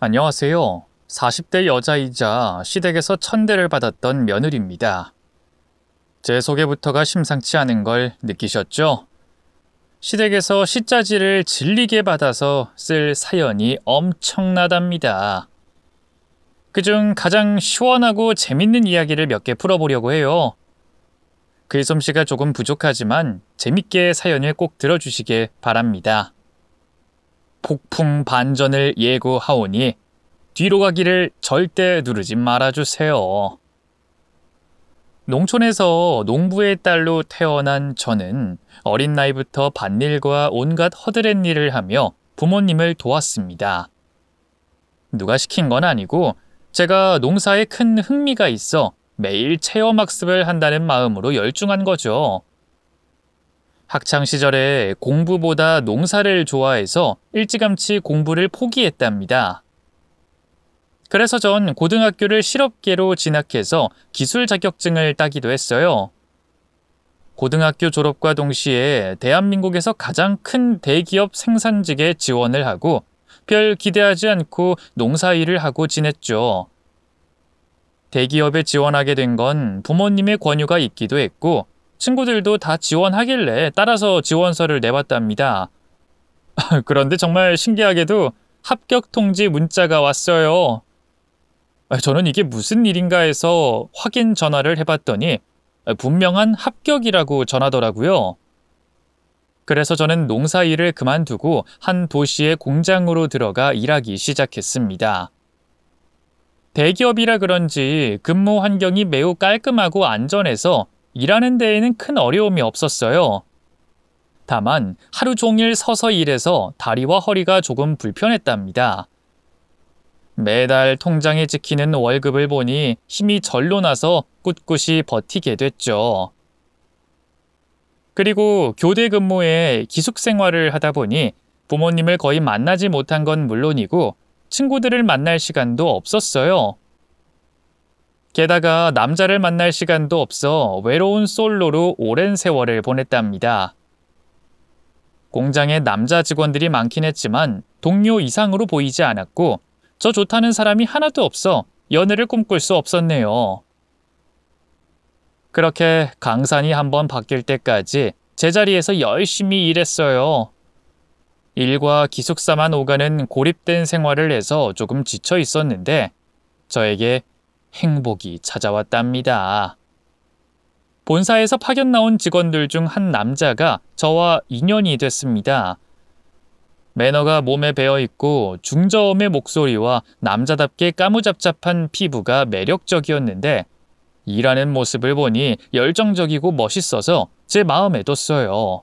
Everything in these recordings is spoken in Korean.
안녕하세요. 40대 여자이자 시댁에서 천대를 받았던 며느리입니다. 제 소개부터가 심상치 않은 걸 느끼셨죠? 시댁에서 시짜지를 질리게 받아서 쓸 사연이 엄청나답니다. 그중 가장 시원하고 재밌는 이야기를 몇 개 풀어보려고 해요. 글솜씨가 조금 부족하지만 재밌게 사연을 꼭 들어주시길 바랍니다. 폭풍 반전을 예고하오니 뒤로 가기를 절대 누르지 말아주세요. 농촌에서 농부의 딸로 태어난 저는 어린 나이부터 밭일과 온갖 허드렛 일을 하며 부모님을 도왔습니다. 누가 시킨 건 아니고 제가 농사에 큰 흥미가 있어 매일 체험학습을 한다는 마음으로 열중한 거죠. 학창시절에 공부보다 농사를 좋아해서 일찌감치 공부를 포기했답니다. 그래서 전 고등학교를 실업계로 진학해서 기술 자격증을 따기도 했어요. 고등학교 졸업과 동시에 대한민국에서 가장 큰 대기업 생산직에 지원을 하고 별 기대하지 않고 농사일을 하고 지냈죠. 대기업에 지원하게 된 건 부모님의 권유가 있기도 했고 친구들도 다 지원하길래 따라서 지원서를 내봤답니다. 그런데 정말 신기하게도 합격 통지 문자가 왔어요. 저는 이게 무슨 일인가 해서 확인 전화를 해봤더니 분명한 합격이라고 전하더라고요. 그래서 저는 농사일을 그만두고 한 도시의 공장으로 들어가 일하기 시작했습니다. 대기업이라 그런지 근무 환경이 매우 깔끔하고 안전해서 일하는 데에는 큰 어려움이 없었어요. 다만 하루 종일 서서 일해서 다리와 허리가 조금 불편했답니다. 매달 통장에 찍히는 월급을 보니 힘이 절로 나서 꿋꿋이 버티게 됐죠. 그리고 교대 근무에 기숙 생활을 하다 보니 부모님을 거의 만나지 못한 건 물론이고 친구들을 만날 시간도 없었어요. 게다가 남자를 만날 시간도 없어 외로운 솔로로 오랜 세월을 보냈답니다. 공장에 남자 직원들이 많긴 했지만 동료 이상으로 보이지 않았고 저 좋다는 사람이 하나도 없어 연애를 꿈꿀 수 없었네요. 그렇게 강산이 한번 바뀔 때까지 제자리에서 열심히 일했어요. 일과 기숙사만 오가는 고립된 생활을 해서 조금 지쳐 있었는데 저에게 행복이 찾아왔답니다. 본사에서 파견 나온 직원들 중 한 남자가 저와 인연이 됐습니다. 매너가 몸에 배어있고 중저음의 목소리와 남자답게 까무잡잡한 피부가 매력적이었는데 일하는 모습을 보니 열정적이고 멋있어서 제 마음에 뒀어요.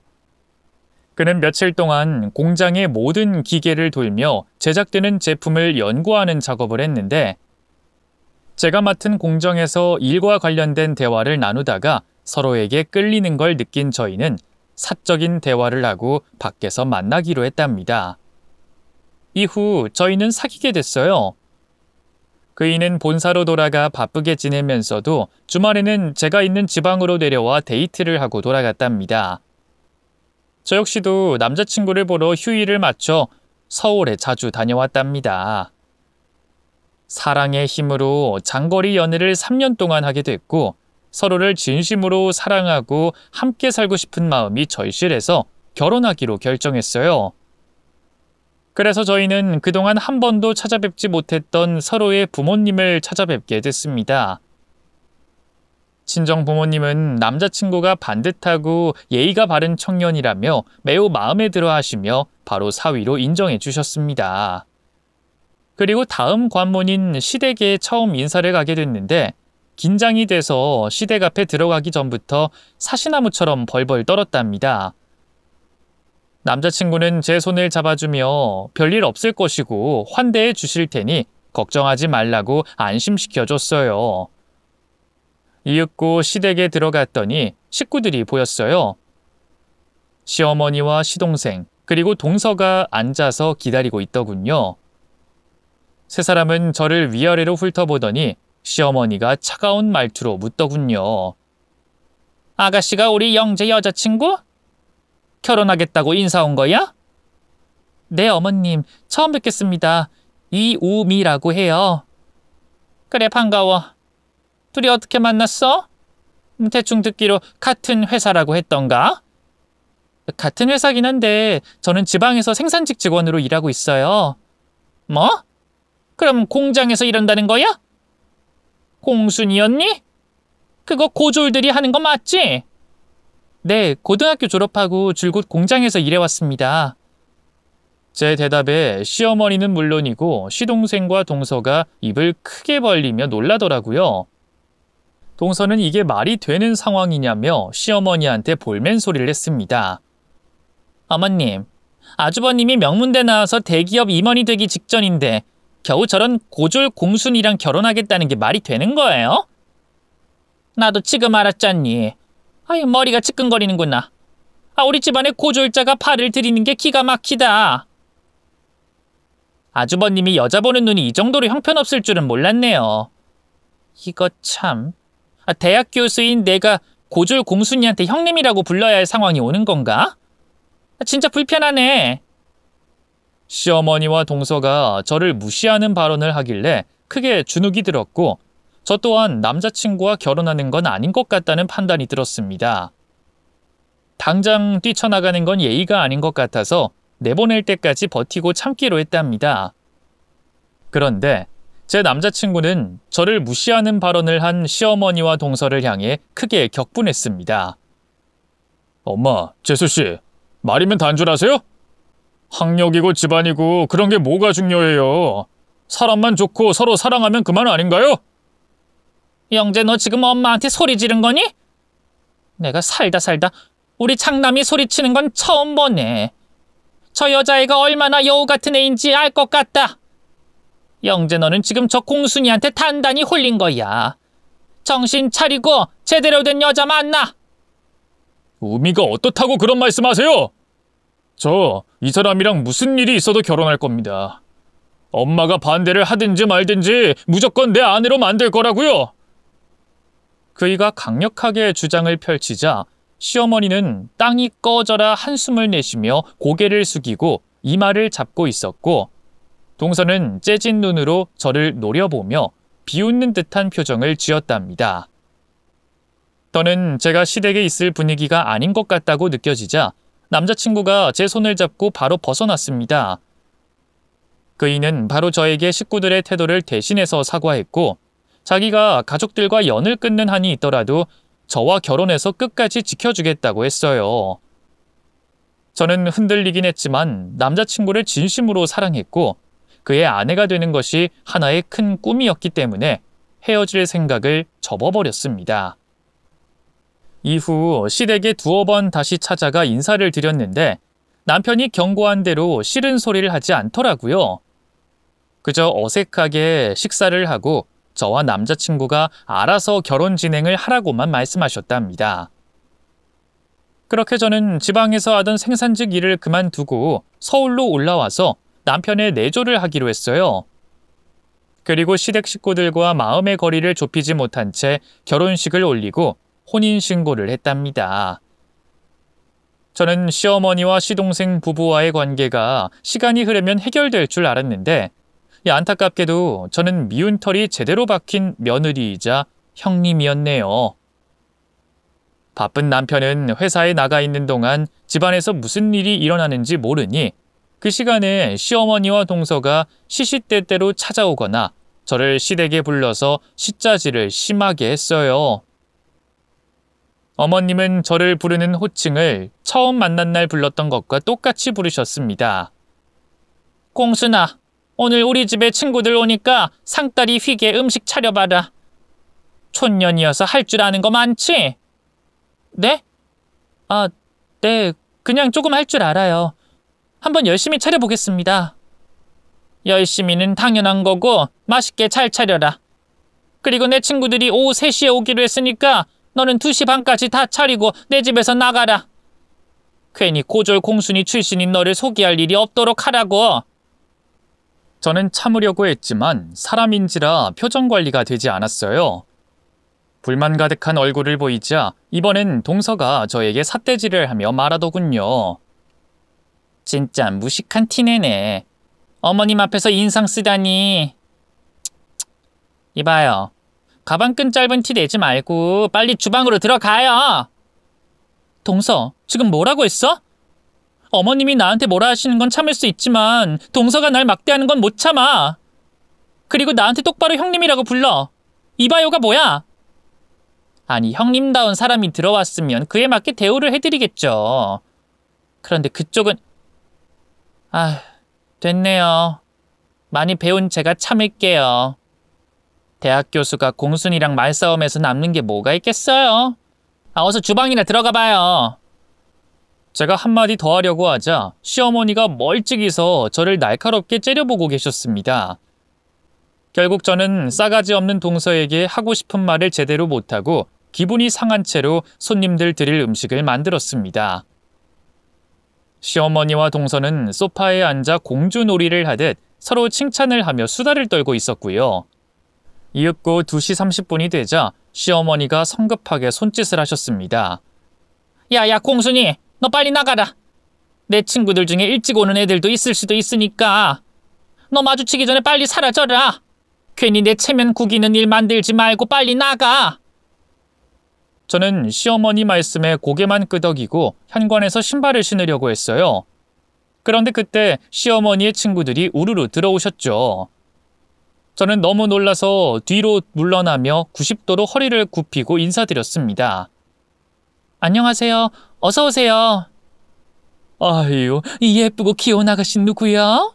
그는 며칠 동안 공장의 모든 기계를 돌며 제작되는 제품을 연구하는 작업을 했는데 제가 맡은 공정에서 일과 관련된 대화를 나누다가 서로에게 끌리는 걸 느낀 저희는 사적인 대화를 하고 밖에서 만나기로 했답니다. 이후 저희는 사귀게 됐어요. 그이는 본사로 돌아가 바쁘게 지내면서도 주말에는 제가 있는 지방으로 내려와 데이트를 하고 돌아갔답니다. 저 역시도 남자친구를 보러 휴일을 맞춰 서울에 자주 다녀왔답니다. 사랑의 힘으로 장거리 연애를 3년 동안 하게 됐고 서로를 진심으로 사랑하고 함께 살고 싶은 마음이 절실해서 결혼하기로 결정했어요. 그래서 저희는 그동안 한 번도 찾아뵙지 못했던 서로의 부모님을 찾아뵙게 됐습니다. 친정 부모님은 남자친구가 반듯하고 예의가 바른 청년이라며 매우 마음에 들어 하시며 바로 사위로 인정해 주셨습니다. 그리고 다음 관문인 시댁에 처음 인사를 가게 됐는데 긴장이 돼서 시댁 앞에 들어가기 전부터 사시나무처럼 벌벌 떨었답니다. 남자친구는 제 손을 잡아주며 별일 없을 것이고 환대해 주실 테니 걱정하지 말라고 안심시켜줬어요. 이윽고 시댁에 들어갔더니 식구들이 보였어요. 시어머니와 시동생 그리고 동서가 앉아서 기다리고 있더군요. 세 사람은 저를 위아래로 훑어보더니 시어머니가 차가운 말투로 묻더군요. 아가씨가 우리 영재 여자친구? 결혼하겠다고 인사 온 거야? 네, 어머님. 처음 뵙겠습니다. 이우미라고 해요. 그래, 반가워. 둘이 어떻게 만났어? 대충 듣기로 같은 회사라고 했던가? 같은 회사긴 한데 저는 지방에서 생산직 직원으로 일하고 있어요. 뭐? 그럼 공장에서 일한다는 거야? 공순이었니? 그거 고졸들이 하는 거 맞지? 네, 고등학교 졸업하고 줄곧 공장에서 일해왔습니다. 제 대답에 시어머니는 물론이고 시동생과 동서가 입을 크게 벌리며 놀라더라고요. 동서는 이게 말이 되는 상황이냐며 시어머니한테 볼멘 소리를 했습니다. 어머님, 아주버님이 명문대 나와서 대기업 임원이 되기 직전인데 겨우 저런 고졸 공순이랑 결혼하겠다는 게 말이 되는 거예요? 나도 지금 알았잖니. 아유, 머리가 찌끈거리는구나. 우리 집안에 고졸자가 팔을 들이는 게 기가 막히다. 아주버님이 여자 보는 눈이 이 정도로 형편없을 줄은 몰랐네요. 이거 참. 대학 교수인 내가 고졸 공순이한테 형님이라고 불러야 할 상황이 오는 건가? 진짜 불편하네. 시어머니와 동서가 저를 무시하는 발언을 하길래 크게 주눅이 들었고 저 또한 남자친구와 결혼하는 건 아닌 것 같다는 판단이 들었습니다. 당장 뛰쳐나가는 건 예의가 아닌 것 같아서 내보낼 때까지 버티고 참기로 했답니다. 그런데 제 남자친구는 저를 무시하는 발언을 한 시어머니와 동서를 향해 크게 격분했습니다. 엄마, 재수씨, 말이면 단줄하세요? 학력이고 집안이고 그런 게 뭐가 중요해요. 사람만 좋고 서로 사랑하면 그만 아닌가요? 영재, 너 지금 엄마한테 소리 지른 거니? 내가 살다 우리 장남이 소리치는 건 처음 보네. 저 여자애가 얼마나 여우 같은 애인지 알 것 같다. 영재, 너는 지금 저 공순이한테 단단히 홀린 거야. 정신 차리고 제대로 된 여자 만나. 우미가 어떻다고 그런 말씀하세요? 저 이 사람이랑 무슨 일이 있어도 결혼할 겁니다. 엄마가 반대를 하든지 말든지 무조건 내 아내로 만들 거라고요. 그이가 강력하게 주장을 펼치자 시어머니는 땅이 꺼져라 한숨을 내쉬며 고개를 숙이고 이마를 잡고 있었고 동서는 째진 눈으로 저를 노려보며 비웃는 듯한 표정을 지었답니다. 저는 제가 시댁에 있을 분위기가 아닌 것 같다고 느껴지자 남자친구가 제 손을 잡고 바로 벗어났습니다. 그이는 바로 저에게 식구들의 태도를 대신해서 사과했고 자기가 가족들과 연을 끊는 한이 있더라도 저와 결혼해서 끝까지 지켜주겠다고 했어요. 저는 흔들리긴 했지만 남자친구를 진심으로 사랑했고 그의 아내가 되는 것이 하나의 큰 꿈이었기 때문에 헤어질 생각을 접어버렸습니다. 이후 시댁에 두어 번 다시 찾아가 인사를 드렸는데 남편이 경고한 대로 싫은 소리를 하지 않더라고요. 그저 어색하게 식사를 하고 저와 남자친구가 알아서 결혼 진행을 하라고만 말씀하셨답니다. 그렇게 저는 지방에서 하던 생산직 일을 그만두고 서울로 올라와서 남편의 내조를 하기로 했어요. 그리고 시댁 식구들과 마음의 거리를 좁히지 못한 채 결혼식을 올리고 혼인신고를 했답니다. 저는 시어머니와 시동생 부부와의 관계가 시간이 흐르면 해결될 줄 알았는데 안타깝게도 저는 미운 털이 제대로 박힌 며느리이자 형님이었네요. 바쁜 남편은 회사에 나가 있는 동안 집안에서 무슨 일이 일어나는지 모르니 그 시간에 시어머니와 동서가 시시때때로 찾아오거나 저를 시댁에 불러서 시짜지를 심하게 했어요. 어머님은 저를 부르는 호칭을 처음 만난 날 불렀던 것과 똑같이 부르셨습니다. 공순아, 오늘 우리 집에 친구들 오니까 상다리 휘게 음식 차려봐라. 촌년이어서 할 줄 아는 거 많지? 네? 네, 그냥 조금 할 줄 알아요. 한번 열심히 차려보겠습니다. 열심히는 당연한 거고 맛있게 잘 차려라. 그리고 내 친구들이 오후 3시에 오기로 했으니까 너는 2시 반까지 다 차리고 내 집에서 나가라. 괜히 고졸 공순이 출신인 너를 소개할 일이 없도록 하라고. 저는 참으려고 했지만 사람인지라 표정 관리가 되지 않았어요. 불만 가득한 얼굴을 보이자 이번엔 동서가 저에게 삿대질을 하며 말하더군요. 진짜 무식한 티내네. 어머님 앞에서 인상 쓰다니. 이봐요. 가방끈 짧은 티 내지 말고 빨리 주방으로 들어가요. 동서, 지금 뭐라고 했어? 어머님이 나한테 뭐라 하시는 건 참을 수 있지만 동서가 날 막대하는 건 못 참아. 그리고 나한테 똑바로 형님이라고 불러. 이봐요가 뭐야? 아니, 형님다운 사람이 들어왔으면 그에 맞게 대우를 해드리겠죠. 그런데 그쪽은... 됐네요. 많이 배운 제가 참을게요. 대학 교수가 공순이랑 말싸움에서 남는 게 뭐가 있겠어요? 어서 주방이나 들어가 봐요. 제가 한마디 더 하려고 하자 시어머니가 멀찍이서 저를 날카롭게 째려보고 계셨습니다. 결국 저는 싸가지 없는 동서에게 하고 싶은 말을 제대로 못하고 기분이 상한 채로 손님들 드릴 음식을 만들었습니다. 시어머니와 동서는 소파에 앉아 공주놀이를 하듯 서로 칭찬을 하며 수다를 떨고 있었고요. 이윽고 2시 30분이 되자 시어머니가 성급하게 손짓을 하셨습니다. 야야 공순이, 너 빨리 나가라. 내 친구들 중에 일찍 오는 애들도 있을 수도 있으니까 너 마주치기 전에 빨리 사라져라. 괜히 내 체면 구기는 일 만들지 말고 빨리 나가. 저는 시어머니 말씀에 고개만 끄덕이고 현관에서 신발을 신으려고 했어요. 그런데 그때 시어머니의 친구들이 우르르 들어오셨죠. 저는 너무 놀라서 뒤로 물러나며 90도로 허리를 굽히고 인사드렸습니다. 안녕하세요. 어서 오세요. 아유, 이 예쁘고 귀여운 아가씨 누구야?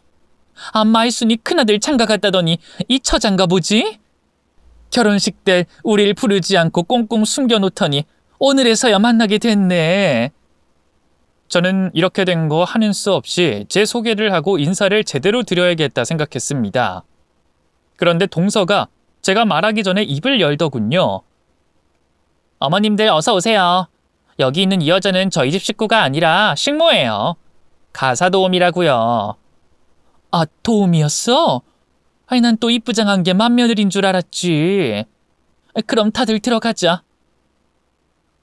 안마의 순이 큰아들 장가 갔다더니 이 처장가 보지? 결혼식 때 우릴 부르지 않고 꽁꽁 숨겨놓더니 오늘에서야 만나게 됐네. 저는 이렇게 된 거 하는 수 없이 제 소개를 하고 인사를 제대로 드려야겠다 생각했습니다. 그런데 동서가 제가 말하기 전에 입을 열더군요. 어머님들 어서 오세요. 여기 있는 이 여자는 저희 집 식구가 아니라 식모예요. 가사도우미라고요. 아, 도우미였어? 아니, 난 또 이쁘장한 게 맏며느리인 줄 알았지. 그럼 다들 들어가자.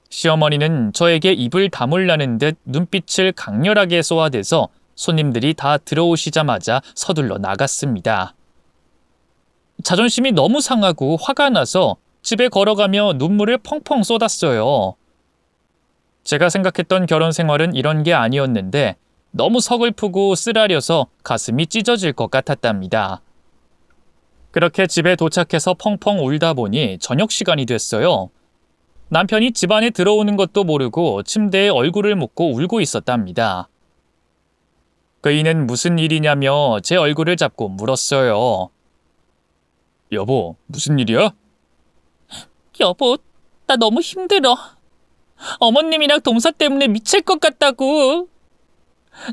시어머니는 저에게 입을 다물라는 듯 눈빛을 강렬하게 쏘아대서 손님들이 다 들어오시자마자 서둘러 나갔습니다. 자존심이 너무 상하고 화가 나서 집에 걸어가며 눈물을 펑펑 쏟았어요. 제가 생각했던 결혼 생활은 이런 게 아니었는데 너무 서글프고 쓰라려서 가슴이 찢어질 것 같았답니다. 그렇게 집에 도착해서 펑펑 울다 보니 저녁 시간이 됐어요. 남편이 집 안에 들어오는 것도 모르고 침대에 얼굴을 묻고 울고 있었답니다. 그이는 무슨 일이냐며 제 얼굴을 잡고 물었어요. 여보, 무슨 일이야? 여보, 나 너무 힘들어. 어머님이랑 동서 때문에 미칠 것 같다고.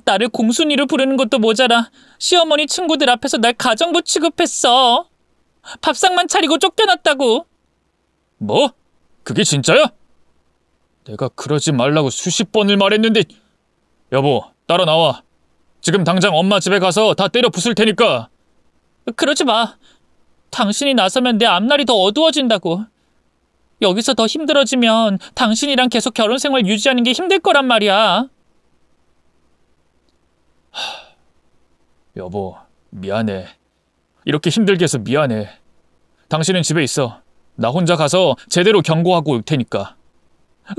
나를 공순이로 부르는 것도 모자라 시어머니 친구들 앞에서 날 가정부 취급했어. 밥상만 차리고 쫓겨났다고. 뭐? 그게 진짜야? 내가 그러지 말라고 수십 번을 말했는데. 여보, 따라 나와. 지금 당장 엄마 집에 가서 다 때려 부술 테니까. 그러지 마. 당신이 나서면 내 앞날이 더 어두워진다고. 여기서 더 힘들어지면 당신이랑 계속 결혼 생활 유지하는 게 힘들 거란 말이야. 여보, 미안해. 이렇게 힘들게 해서 미안해. 당신은 집에 있어. 나 혼자 가서 제대로 경고하고 올 테니까.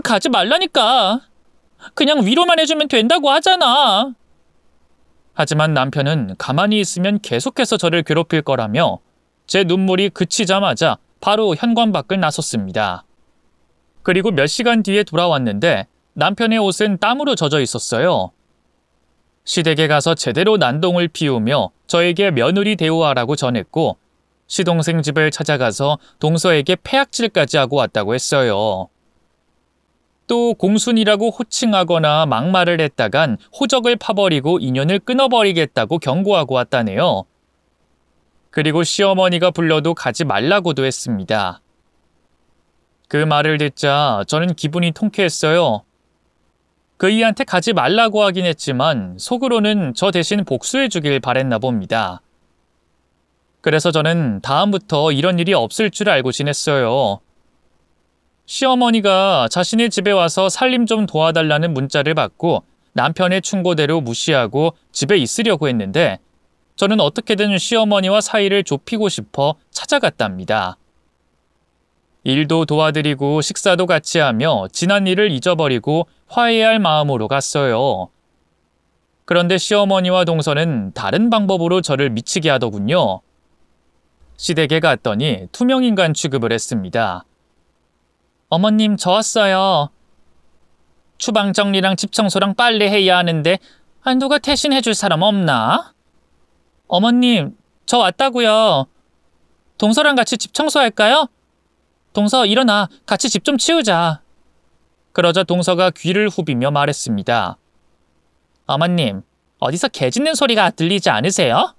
가지 말라니까. 그냥 위로만 해주면 된다고 하잖아. 하지만 남편은 가만히 있으면 계속해서 저를 괴롭힐 거라며 제 눈물이 그치자마자 바로 현관 밖을 나섰습니다. 그리고 몇 시간 뒤에 돌아왔는데 남편의 옷은 땀으로 젖어 있었어요. 시댁에 가서 제대로 난동을 피우며 저에게 며느리 대우하라고 전했고 시동생 집을 찾아가서 동서에게 패악질까지 하고 왔다고 했어요. 또 공순이라고 호칭하거나 막말을 했다간 호적을 파버리고 인연을 끊어버리겠다고 경고하고 왔다네요. 그리고 시어머니가 불러도 가지 말라고도 했습니다. 그 말을 듣자 저는 기분이 통쾌했어요. 그이한테 가지 말라고 하긴 했지만 속으로는 저 대신 복수해 주길 바랬나 봅니다. 그래서 저는 다음부터 이런 일이 없을 줄 알고 지냈어요. 시어머니가 자신의 집에 와서 살림 좀 도와달라는 문자를 받고 남편의 충고대로 무시하고 집에 있으려고 했는데 저는 어떻게든 시어머니와 사이를 좁히고 싶어 찾아갔답니다. 일도 도와드리고 식사도 같이 하며 지난 일을 잊어버리고 화해할 마음으로 갔어요. 그런데 시어머니와 동서는 다른 방법으로 저를 미치게 하더군요. 시댁에 갔더니 투명인간 취급을 했습니다. 어머님, 저 왔어요. 주방 정리랑 집 청소랑 빨래 해야 하는데 누가 대신해 줄 사람 없나? 어머님, 저 왔다고요. 동서랑 같이 집 청소할까요? 동서, 일어나. 같이 집 좀 치우자. 그러자 동서가 귀를 후비며 말했습니다. 어머님, 어디서 개 짖는 소리가 들리지 않으세요?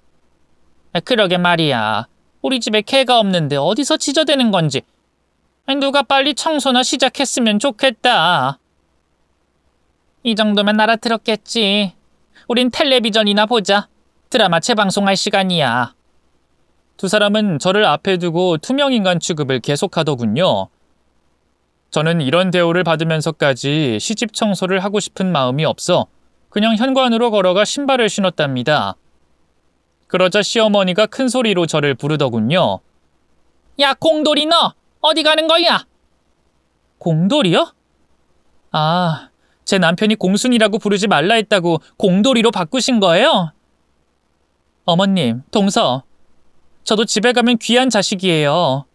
그러게 말이야. 우리 집에 개가 없는데 어디서 짖어대는 건지. 누가 빨리 청소나 시작했으면 좋겠다. 이 정도면 알아들었겠지. 우린 텔레비전이나 보자. 드라마 재방송할 시간이야. 두 사람은 저를 앞에 두고 투명인간 취급을 계속하더군요. 저는 이런 대우를 받으면서까지 시집 청소를 하고 싶은 마음이 없어 그냥 현관으로 걸어가 신발을 신었답니다. 그러자 시어머니가 큰 소리로 저를 부르더군요. 야, 공돌이 너! 어디 가는 거야? 공돌이요? 아, 제 남편이 공순이라고 부르지 말라 했다고 공돌이로 바꾸신 거예요? 어머님, 동서, 저도 집에 가면 귀한 자식이에요.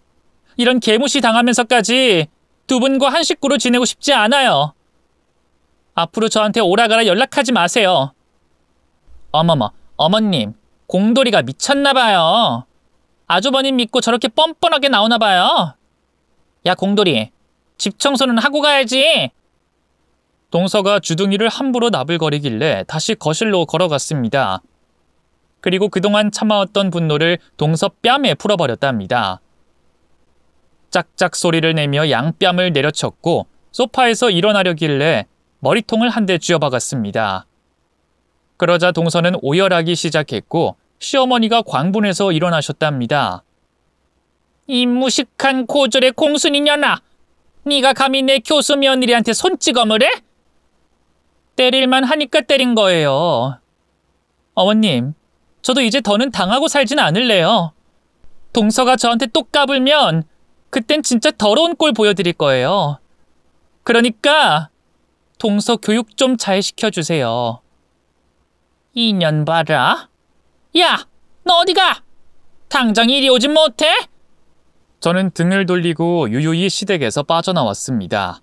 이런 개무시 당하면서까지 두 분과 한 식구로 지내고 싶지 않아요. 앞으로 저한테 오라가라 연락하지 마세요. 어머머, 어머님, 공돌이가 미쳤나 봐요. 아주버님 믿고 저렇게 뻔뻔하게 나오나 봐요. 야, 공돌이, 집 청소는 하고 가야지. 동서가 주둥이를 함부로 나불거리길래 다시 거실로 걸어갔습니다. 그리고 그동안 참아왔던 분노를 동서 뺨에 풀어버렸답니다. 짝짝 소리를 내며 양뺨을 내려쳤고 소파에서 일어나려길래 머리통을 한 대 쥐어박았습니다. 그러자 동서는 오열하기 시작했고 시어머니가 광분해서 일어나셨답니다. 이 무식한 고졸의 공순이년아! 네가 감히 내 교수 며느리한테 손찌검을 해? 때릴만 하니까 때린 거예요. 어머님, 저도 이제 더는 당하고 살진 않을래요. 동서가 저한테 또 까불면 그땐 진짜 더러운 꼴 보여드릴 거예요. 그러니까 동서 교육 좀 잘 시켜주세요. 2년 봐라. 야, 너 어디 가? 당장 이리 오지 못해? 저는 등을 돌리고 유유히 시댁에서 빠져나왔습니다.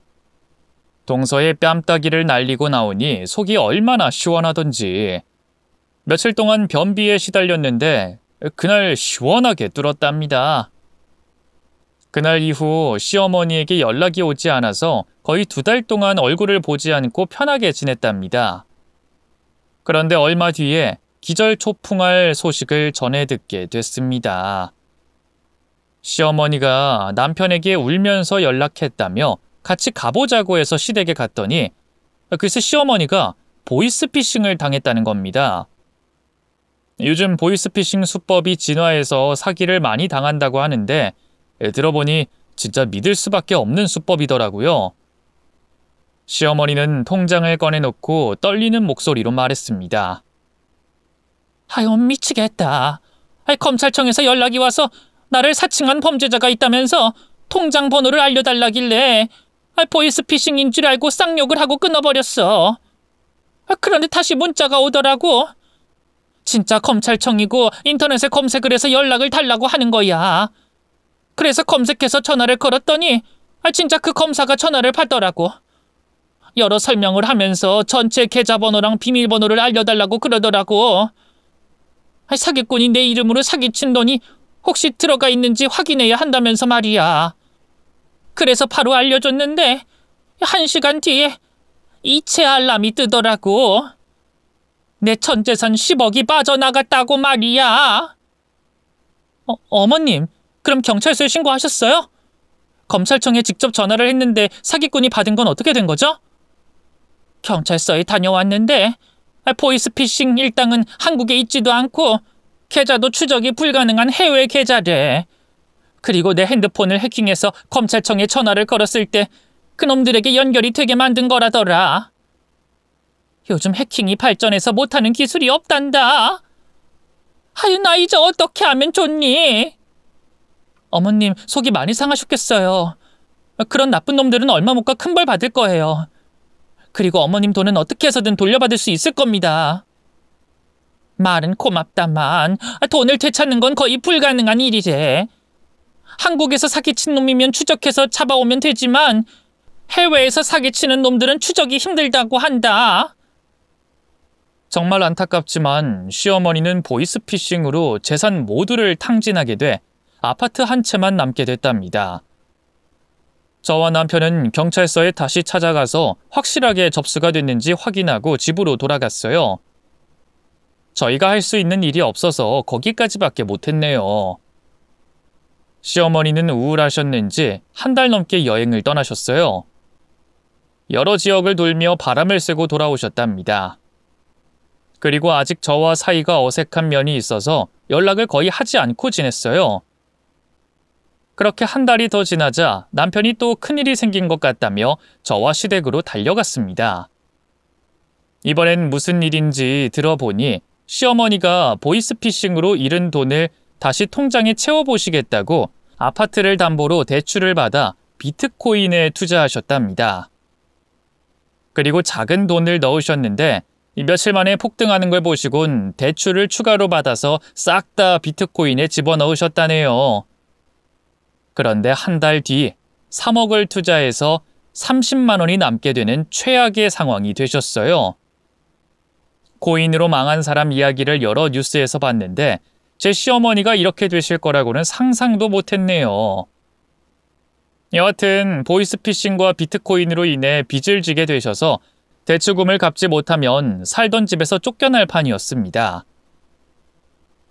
동서의 뺨따기를 날리고 나오니 속이 얼마나 시원하던지. 며칠 동안 변비에 시달렸는데 그날 시원하게 뚫었답니다. 그날 이후 시어머니에게 연락이 오지 않아서 거의 2달 동안 얼굴을 보지 않고 편하게 지냈답니다. 그런데 얼마 뒤에 기절초풍할 소식을 전해 듣게 됐습니다. 시어머니가 남편에게 울면서 연락했다며 같이 가보자고 해서 시댁에 갔더니 글쎄 시어머니가 보이스피싱을 당했다는 겁니다. 요즘 보이스피싱 수법이 진화해서 사기를 많이 당한다고 하는데 들어보니 진짜 믿을 수밖에 없는 수법이더라고요. 시어머니는 통장을 꺼내놓고 떨리는 목소리로 말했습니다. 아유, 미치겠다. 검찰청에서 연락이 와서 나를 사칭한 범죄자가 있다면서 통장 번호를 알려달라길래 보이스피싱인 줄 알고 쌍욕을 하고 끊어버렸어. 그런데 다시 문자가 오더라고. 진짜 검찰청이고 인터넷에 검색을 해서 연락을 달라고 하는 거야. 그래서 검색해서 전화를 걸었더니 진짜 그 검사가 전화를 받더라고. 여러 설명을 하면서 전체 계좌번호랑 비밀번호를 알려달라고 그러더라고. 사기꾼이 내 이름으로 사기친 돈이 혹시 들어가 있는지 확인해야 한다면서 말이야. 그래서 바로 알려줬는데 1시간 뒤에 이체 알람이 뜨더라고. 내 전 재산 10억이 빠져나갔다고 말이야. 어머님, 그럼 경찰서에 신고하셨어요? 검찰청에 직접 전화를 했는데 사기꾼이 받은 건 어떻게 된 거죠? 경찰서에 다녀왔는데 보이스피싱 일당은 한국에 있지도 않고 계좌도 추적이 불가능한 해외 계좌래. 그리고 내 핸드폰을 해킹해서 검찰청에 전화를 걸었을 때 그놈들에게 연결이 되게 만든 거라더라. 요즘 해킹이 발전해서 못하는 기술이 없단다. 아유, 나 이제 어떻게 하면 좋니? 어머님, 속이 많이 상하셨겠어요. 그런 나쁜 놈들은 얼마 못 가 큰 벌 받을 거예요. 그리고 어머님 돈은 어떻게 해서든 돌려받을 수 있을 겁니다. 말은 고맙다만 돈을 되찾는 건 거의 불가능한 일이래. 한국에서 사기친 놈이면 추적해서 잡아오면 되지만 해외에서 사기치는 놈들은 추적이 힘들다고 한다. 정말 안타깝지만 시어머니는 보이스피싱으로 재산 모두를 탕진하게 돼 아파트 한 채만 남게 됐답니다. 저와 남편은 경찰서에 다시 찾아가서 확실하게 접수가 됐는지 확인하고 집으로 돌아갔어요. 저희가 할 수 있는 일이 없어서 거기까지밖에 못했네요. 시어머니는 우울하셨는지 한 달 넘게 여행을 떠나셨어요. 여러 지역을 돌며 바람을 쐬고 돌아오셨답니다. 그리고 아직 저와 사이가 어색한 면이 있어서 연락을 거의 하지 않고 지냈어요. 그렇게 한 달이 더 지나자 남편이 또 큰일이 생긴 것 같다며 저와 시댁으로 달려갔습니다. 이번엔 무슨 일인지 들어보니 시어머니가 보이스피싱으로 잃은 돈을 다시 통장에 채워보시겠다고 아파트를 담보로 대출을 받아 비트코인에 투자하셨답니다. 그리고 작은 돈을 넣으셨는데 며칠 만에 폭등하는 걸 보시곤 대출을 추가로 받아서 싹 다 비트코인에 집어넣으셨다네요. 그런데 한 달 뒤 3억을 투자해서 30만 원이 남게 되는 최악의 상황이 되셨어요. 코인으로 망한 사람 이야기를 여러 뉴스에서 봤는데 제 시어머니가 이렇게 되실 거라고는 상상도 못했네요. 여하튼 보이스피싱과 비트코인으로 인해 빚을 지게 되셔서 대출금을 갚지 못하면 살던 집에서 쫓겨날 판이었습니다.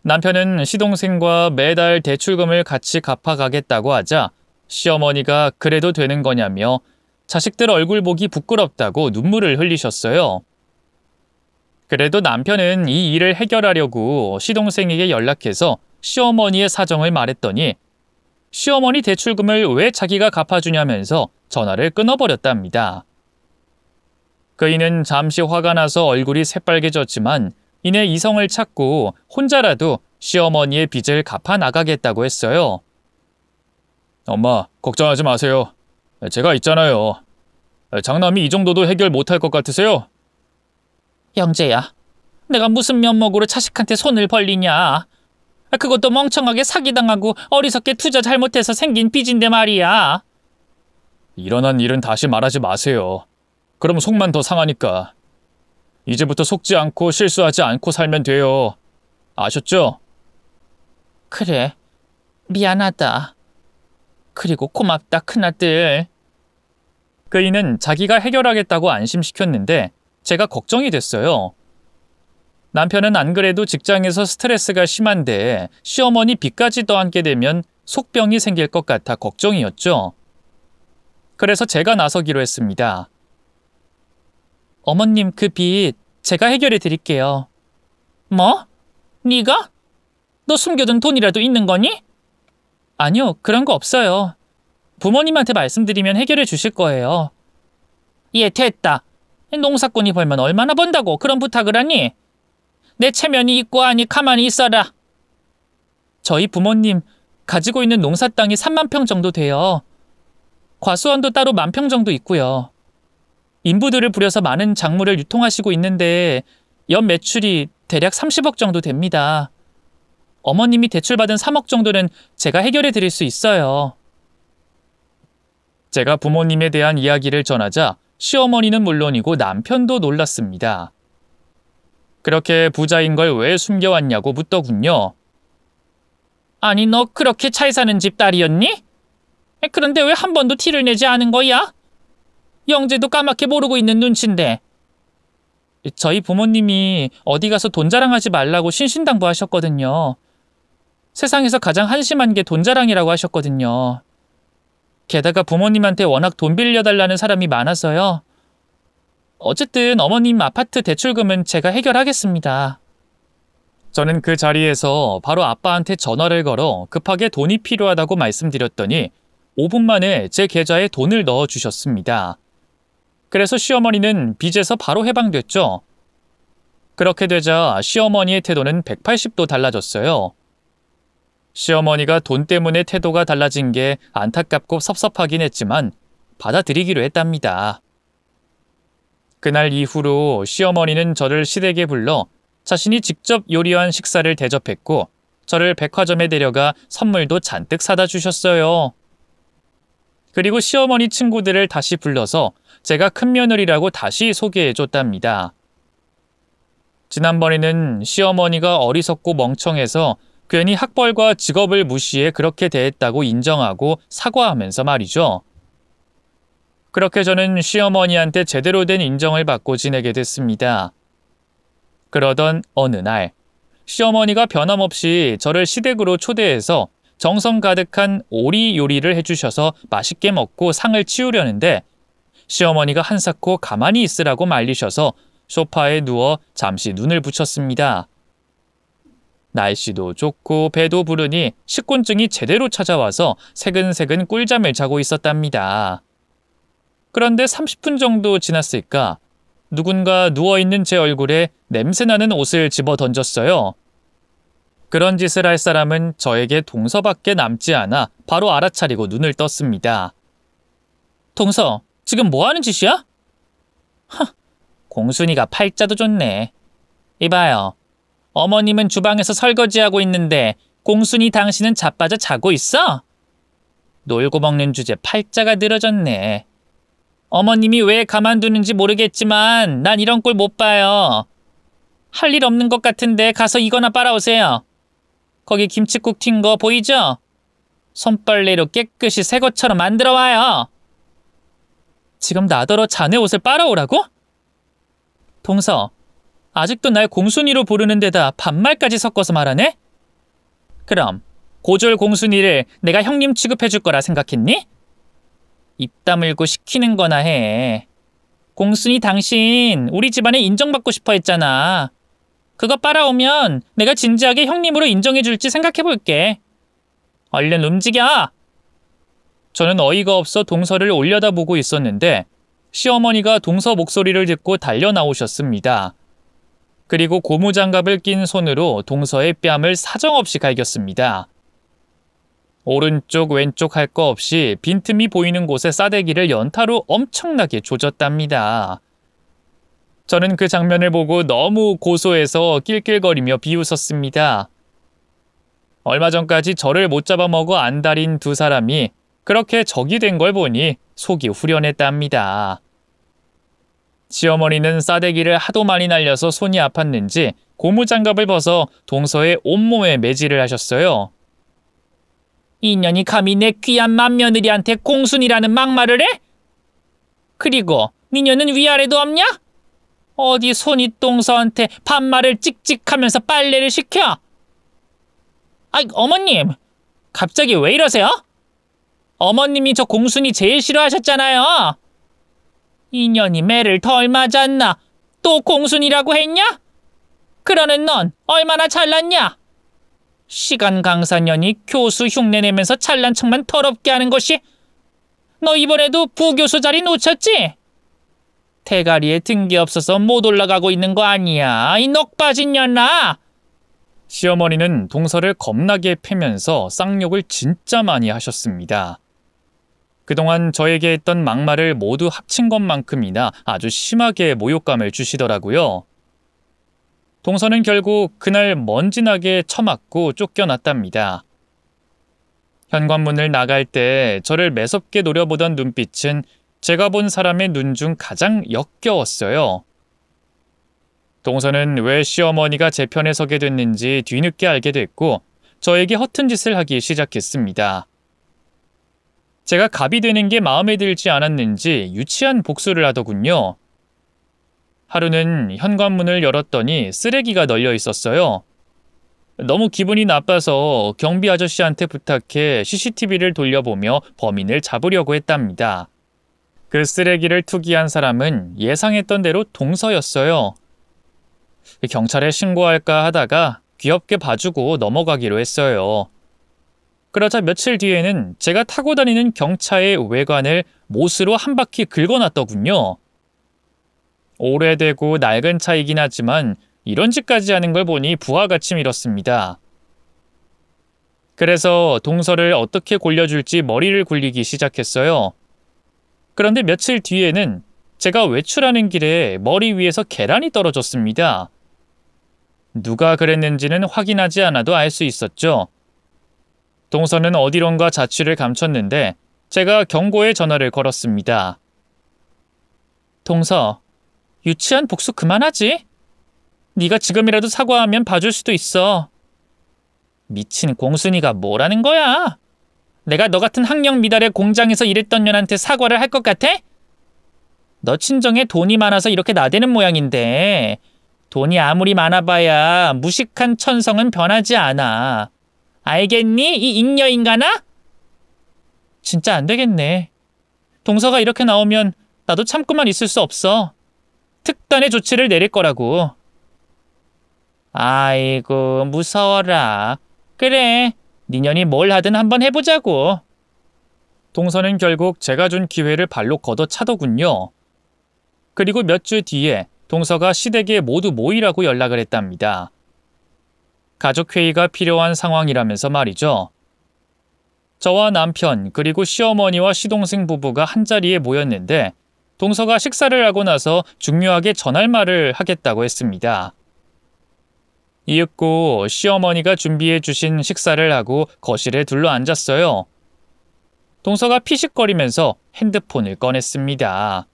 남편은 시동생과 매달 대출금을 같이 갚아가겠다고 하자 시어머니가 그래도 되는 거냐며 자식들 얼굴 보기 부끄럽다고 눈물을 흘리셨어요. 그래도 남편은 이 일을 해결하려고 시동생에게 연락해서 시어머니의 사정을 말했더니 시어머니 대출금을 왜 자기가 갚아주냐면서 전화를 끊어버렸답니다. 그이는 잠시 화가 나서 얼굴이 새빨개졌지만 이내 이성을 찾고 혼자라도 시어머니의 빚을 갚아 나가겠다고 했어요. 엄마, 걱정하지 마세요. 제가 있잖아요. 장남이 이 정도도 해결 못할 것 같으세요? 영재야, 내가 무슨 면목으로 자식한테 손을 벌리냐. 그것도 멍청하게 사기당하고 어리석게 투자 잘못해서 생긴 빚인데 말이야. 일어난 일은 다시 말하지 마세요. 그럼 속만 더 상하니까. 이제부터 속지 않고 실수하지 않고 살면 돼요. 아셨죠? 그래, 미안하다. 그리고 고맙다, 큰아들. 그이는 자기가 해결하겠다고 안심시켰는데 제가 걱정이 됐어요. 남편은 안 그래도 직장에서 스트레스가 심한데 시어머니 빚까지 떠안게 되면 속병이 생길 것 같아 걱정이었죠. 그래서 제가 나서기로 했습니다. 어머님, 그 빚 제가 해결해 드릴게요. 뭐? 네가? 너 숨겨둔 돈이라도 있는 거니? 아니요, 그런 거 없어요. 부모님한테 말씀드리면 해결해 주실 거예요. 예, 됐다. 농사꾼이 벌면 얼마나 번다고 그런 부탁을 하니? 내 체면이 있고 하니 가만히 있어라. 저희 부모님 가지고 있는 농사 땅이 3만 평 정도 돼요. 과수원도 따로 10,000평 정도 있고요. 인부들을 부려서 많은 작물을 유통하시고 있는데 연 매출이 대략 30억 정도 됩니다. 어머님이 대출받은 3억 정도는 제가 해결해 드릴 수 있어요. 제가 부모님에 대한 이야기를 전하자 시어머니는 물론이고 남편도 놀랐습니다. 그렇게 부자인 걸 왜 숨겨왔냐고 묻더군요. 아니, 너 그렇게 잘 사는 집 딸이었니? 그런데 왜 한 번도 티를 내지 않은 거야? 영재도 까맣게 모르고 있는 눈치인데. 저희 부모님이 어디 가서 돈 자랑하지 말라고 신신당부하셨거든요. 세상에서 가장 한심한 게 돈 자랑이라고 하셨거든요. 게다가 부모님한테 워낙 돈 빌려달라는 사람이 많아서요. 어쨌든 어머님 아파트 대출금은 제가 해결하겠습니다. 저는 그 자리에서 바로 아빠한테 전화를 걸어 급하게 돈이 필요하다고 말씀드렸더니 5분 만에 제 계좌에 돈을 넣어주셨습니다. 그래서 시어머니는 빚에서 바로 해방됐죠. 그렇게 되자 시어머니의 태도는 180도 달라졌어요. 시어머니가 돈 때문에 태도가 달라진 게 안타깝고 섭섭하긴 했지만 받아들이기로 했답니다. 그날 이후로 시어머니는 저를 시댁에 불러 자신이 직접 요리한 식사를 대접했고 저를 백화점에 데려가 선물도 잔뜩 사다 주셨어요. 그리고 시어머니 친구들을 다시 불러서 제가 큰며느리라고 다시 소개해줬답니다. 지난번에는 시어머니가 어리석고 멍청해서 괜히 학벌과 직업을 무시해 그렇게 대했다고 인정하고 사과하면서 말이죠. 그렇게 저는 시어머니한테 제대로 된 인정을 받고 지내게 됐습니다. 그러던 어느 날 시어머니가 변함없이 저를 시댁으로 초대해서 정성 가득한 오리 요리를 해주셔서 맛있게 먹고 상을 치우려는데 시어머니가 한사코 가만히 있으라고 말리셔서 소파에 누워 잠시 눈을 붙였습니다. 날씨도 좋고 배도 부르니 식곤증이 제대로 찾아와서 새근새근 꿀잠을 자고 있었답니다. 그런데 30분 정도 지났을까 누군가 누워있는 제 얼굴에 냄새나는 옷을 집어 던졌어요. 그런 짓을 할 사람은 저에게 동서밖에 남지 않아 바로 알아차리고 눈을 떴습니다. 동서, 지금 뭐 하는 짓이야? 공순이가 팔자도 좋네. 이봐요. 어머님은 주방에서 설거지하고 있는데 공순이 당신은 자빠져 자고 있어? 놀고 먹는 주제 팔자가 늘어졌네. 어머님이 왜 가만두는지 모르겠지만 난 이런 꼴 못 봐요. 할 일 없는 것 같은데 가서 이거나 빨아오세요. 거기 김칫국 튄 거 보이죠? 손빨래로 깨끗이 새 것처럼 만들어와요. 지금 나더러 자네 옷을 빨아오라고? 동서, 아직도 날 공순이로 부르는 데다 반말까지 섞어서 말하네? 그럼 고졸 공순이를 내가 형님 취급해줄 거라 생각했니? 입 다물고 시키는 거나 해. 공순이 당신 우리 집안에 인정받고 싶어 했잖아. 그거 빨아오면 내가 진지하게 형님으로 인정해줄지 생각해볼게. 얼른 움직여! 저는 어이가 없어 동서를 올려다보고 있었는데 시어머니가 동서 목소리를 듣고 달려 나오셨습니다. 그리고 고무장갑을 낀 손으로 동서의 뺨을 사정없이 갈겼습니다. 오른쪽 왼쪽 할 거 없이 빈틈이 보이는 곳에 싸대기를 연타로 엄청나게 조졌답니다. 저는 그 장면을 보고 너무 고소해서 낄낄거리며 비웃었습니다. 얼마 전까지 저를 못 잡아먹어 안달인 두 사람이 그렇게 적이 된 걸 보니 속이 후련했답니다. 시어머니는 싸대기를 하도 많이 날려서 손이 아팠는지 고무장갑을 벗어 동서의 온몸에 매질을 하셨어요. 이년이 감히 내 귀한 맏며느리한테 공순이라는 막말을 해? 그리고 니녀는 위아래도 없냐? 어디 손이 동서한테 반말을 찍찍하면서 빨래를 시켜? 아이, 어머님, 갑자기 왜 이러세요? 어머님이 저 공순이 제일 싫어하셨잖아요. 이년이 매를 덜 맞았나? 또 공순이라고 했냐? 그러는 넌 얼마나 잘났냐? 시간 강사년이 교수 흉내내면서 잘난 척만 더럽게 하는 것이? 너 이번에도 부교수 자리 놓쳤지? 대가리에 든 게 없어서 못 올라가고 있는 거 아니야, 이 넉빠진 년아! 시어머니는 동서를 겁나게 패면서 쌍욕을 진짜 많이 하셨습니다. 그동안 저에게 했던 막말을 모두 합친 것만큼이나 아주 심하게 모욕감을 주시더라고요. 동서는 결국 그날 먼지나게 처맞고 쫓겨났답니다. 현관문을 나갈 때 저를 매섭게 노려보던 눈빛은 제가 본 사람의 눈 중 가장 역겨웠어요. 동서는 왜 시어머니가 제 편에 서게 됐는지 뒤늦게 알게 됐고 저에게 허튼 짓을 하기 시작했습니다. 제가 갑이 되는 게 마음에 들지 않았는지 유치한 복수를 하더군요. 하루는 현관문을 열었더니 쓰레기가 널려 있었어요. 너무 기분이 나빠서 경비 아저씨한테 부탁해 CCTV를 돌려보며 범인을 잡으려고 했답니다. 그 쓰레기를 투기한 사람은 예상했던 대로 동서였어요. 경찰에 신고할까 하다가 귀엽게 봐주고 넘어가기로 했어요. 그러자 며칠 뒤에는 제가 타고 다니는 경차의 외관을 못으로 한 바퀴 긁어놨더군요. 오래되고 낡은 차이긴 하지만 이런 짓까지 하는 걸 보니 부하같이 밀었습니다. 그래서 동서를 어떻게 골려줄지 머리를 굴리기 시작했어요. 그런데 며칠 뒤에는 제가 외출하는 길에 머리 위에서 계란이 떨어졌습니다. 누가 그랬는지는 확인하지 않아도 알 수 있었죠. 동서는 어디론가 자취를 감췄는데 제가 경고의 전화를 걸었습니다. 동서, 유치한 복수 그만하지? 네가 지금이라도 사과하면 봐줄 수도 있어. 미친 공순이가 뭐라는 거야? 내가 너 같은 학령 미달의 공장에서 일했던 년한테 사과를 할 것 같아? 너 친정에 돈이 많아서 이렇게 나대는 모양인데 돈이 아무리 많아봐야 무식한 천성은 변하지 않아. 알겠니? 이 잉여인간아? 진짜 안 되겠네. 동서가 이렇게 나오면 나도 참고만 있을 수 없어. 특단의 조치를 내릴 거라고. 아이고 무서워라. 그래, 니년이 뭘 하든 한번 해보자고. 동서는 결국 제가 준 기회를 발로 걷어차더군요. 그리고 몇 주 뒤에 동서가 시댁에 모두 모이라고 연락을 했답니다. 가족회의가 필요한 상황이라면서 말이죠. 저와 남편 그리고 시어머니와 시동생 부부가 한자리에 모였는데 동서가 식사를 하고 나서 중요하게 전할 말을 하겠다고 했습니다. 이윽고 시어머니가 준비해 주신 식사를 하고 거실에 둘러앉았어요. 동서가 피식거리면서 핸드폰을 꺼냈습니다.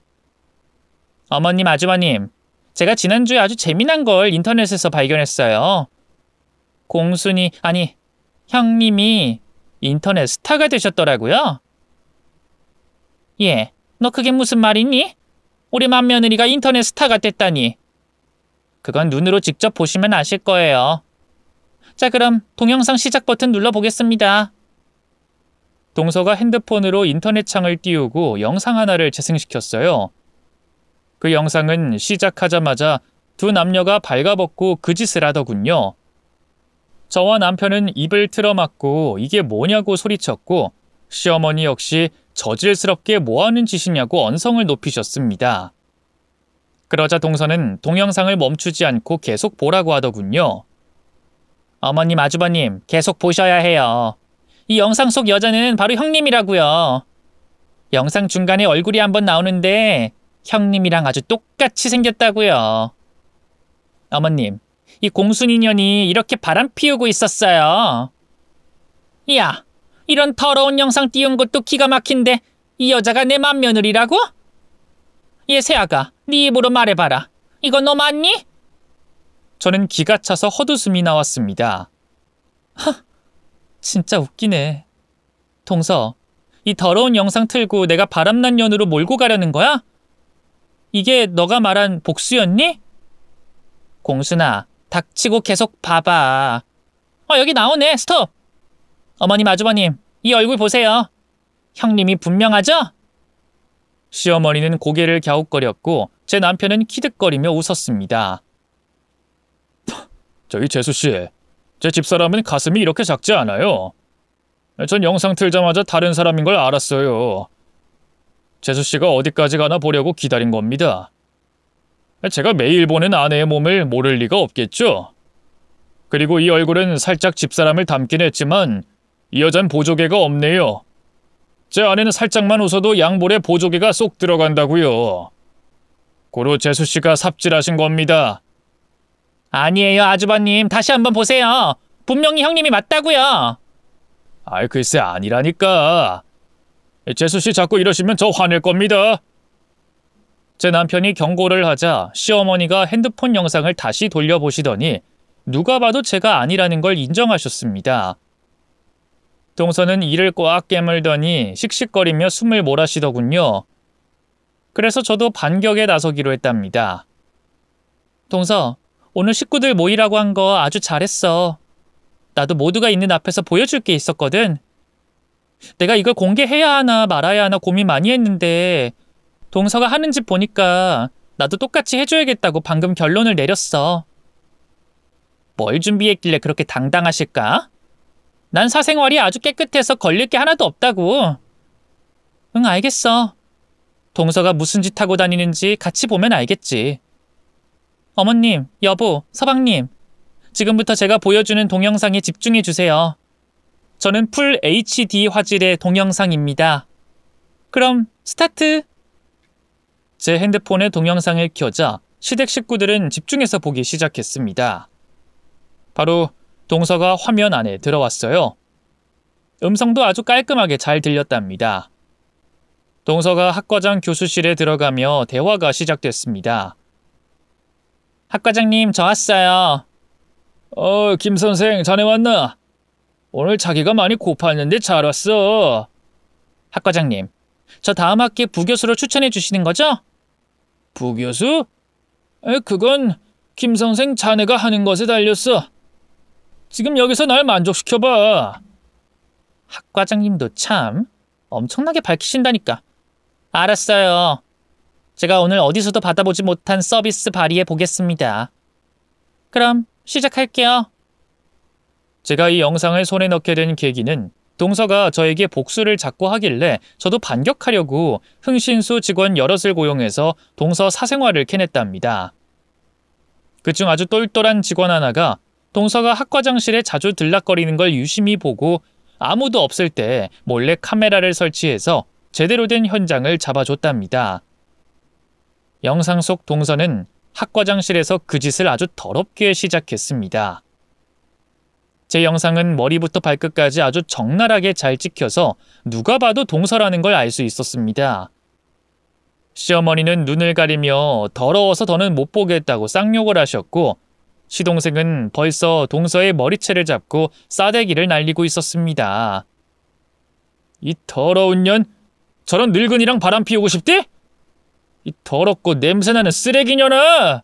어머님, 아주버님, 제가 지난주에 아주 재미난 걸 인터넷에서 발견했어요. 공순이, 아니, 형님이 인터넷 스타가 되셨더라고요. 예, 너 그게 무슨 말이니? 우리 맏며느리가 인터넷 스타가 됐다니. 그건 눈으로 직접 보시면 아실 거예요. 자, 그럼 동영상 시작 버튼 눌러보겠습니다. 동서가 핸드폰으로 인터넷 창을 띄우고 영상 하나를 재생시켰어요. 그 영상은 시작하자마자 두 남녀가 발가벗고 그 짓을 하더군요. 저와 남편은 입을 틀어막고 이게 뭐냐고 소리쳤고 시어머니 역시 저질스럽게 뭐하는 짓이냐고 언성을 높이셨습니다. 그러자 동서는 동영상을 멈추지 않고 계속 보라고 하더군요. 어머님, 아주버님, 계속 보셔야 해요. 이 영상 속 여자는 바로 형님이라고요. 영상 중간에 얼굴이 한번 나오는데 형님이랑 아주 똑같이 생겼다고요. 어머님, 이 공순이년이 이렇게 바람 피우고 있었어요. 야, 이런 더러운 영상 띄운 것도 기가 막힌데 이 여자가 내 맏며느리라고? 얘 새아가, 네 입으로 말해봐라. 이거 너 맞니? 저는 기가 차서 헛웃음이 나왔습니다. 진짜 웃기네. 동서, 이 더러운 영상 틀고 내가 바람난 년으로 몰고 가려는 거야? 이게 너가 말한 복수였니? 공순아, 닥치고 계속 봐봐. 여기 나오네. 스톱. 어머님, 아주버님, 이 얼굴 보세요. 형님이 분명하죠? 시어머니는 고개를 갸웃거렸고 제 남편은 키득거리며 웃었습니다. 저기 재수씨, 제 집사람은 가슴이 이렇게 작지 않아요. 전 영상 틀자마자 다른 사람인 걸 알았어요. 재수씨가 어디까지 가나 보려고 기다린 겁니다. 제가 매일 보는 아내의 몸을 모를 리가 없겠죠. 그리고 이 얼굴은 살짝 집사람을 닮긴 했지만 이 여잔 보조개가 없네요. 제 아내는 살짝만 웃어도 양볼에 보조개가 쏙 들어간다고요. 고로 재수씨가 삽질하신 겁니다. 아니에요, 아주버님. 다시 한번 보세요. 분명히 형님이 맞다고요. 아이, 글쎄 아니라니까. 재수씨 자꾸 이러시면 저 화낼 겁니다. 제 남편이 경고를 하자 시어머니가 핸드폰 영상을 다시 돌려보시더니 누가 봐도 제가 아니라는 걸 인정하셨습니다. 동서는 이를 꽉 깨물더니 씩씩거리며 숨을 몰아쉬더군요. 그래서 저도 반격에 나서기로 했답니다. 동서, 오늘 식구들 모이라고 한 거 아주 잘했어. 나도 모두가 있는 앞에서 보여줄 게 있었거든. 내가 이걸 공개해야 하나 말아야 하나 고민 많이 했는데 동서가 하는 짓 보니까 나도 똑같이 해줘야겠다고 방금 결론을 내렸어. 뭘 준비했길래 그렇게 당당하실까? 난 사생활이 아주 깨끗해서 걸릴 게 하나도 없다고. 응, 알겠어. 동서가 무슨 짓 하고 다니는지 같이 보면 알겠지. 어머님, 여보, 서방님. 지금부터 제가 보여주는 동영상에 집중해 주세요. 저는 풀 HD 화질의 동영상입니다. 그럼 스타트! 제 핸드폰에 동영상을 켜자 시댁 식구들은 집중해서 보기 시작했습니다. 바로 동서가 화면 안에 들어왔어요. 음성도 아주 깔끔하게 잘 들렸답니다. 동서가 학과장 교수실에 들어가며 대화가 시작됐습니다. 학과장님, 저 왔어요. 김 선생, 자네 왔나? 오늘 자기가 많이 고팠는데 잘 왔어. 학과장님, 저 다음 학기 부교수로 추천해 주시는 거죠? 부교수? 그건 김 선생 자네가 하는 것에 달렸어. 지금 여기서 날 만족시켜봐. 학과장님도 참 엄청나게 밝히신다니까. 알았어요. 제가 오늘 어디서도 받아보지 못한 서비스 발휘해 보겠습니다. 그럼 시작할게요. 제가 이 영상을 손에 넣게 된 계기는 동서가 저에게 복수를 자꾸 하길래 저도 반격하려고 흥신소 직원 여럿을 고용해서 동서 사생활을 캐냈답니다. 그중 아주 똘똘한 직원 하나가 동서가 학과장실에 자주 들락거리는 걸 유심히 보고 아무도 없을 때 몰래 카메라를 설치해서 제대로 된 현장을 잡아줬답니다. 영상 속 동서는 학과장실에서 그 짓을 아주 더럽게 시작했습니다. 제 영상은 머리부터 발끝까지 아주 적나라하게 잘 찍혀서 누가 봐도 동서라는 걸 알 수 있었습니다. 시어머니는 눈을 가리며 더러워서 더는 못 보겠다고 쌍욕을 하셨고 시동생은 벌써 동서의 머리채를 잡고 싸대기를 날리고 있었습니다. 이 더러운 년, 저런 늙은이랑 바람 피우고 싶대? 이 더럽고 냄새나는 쓰레기년아!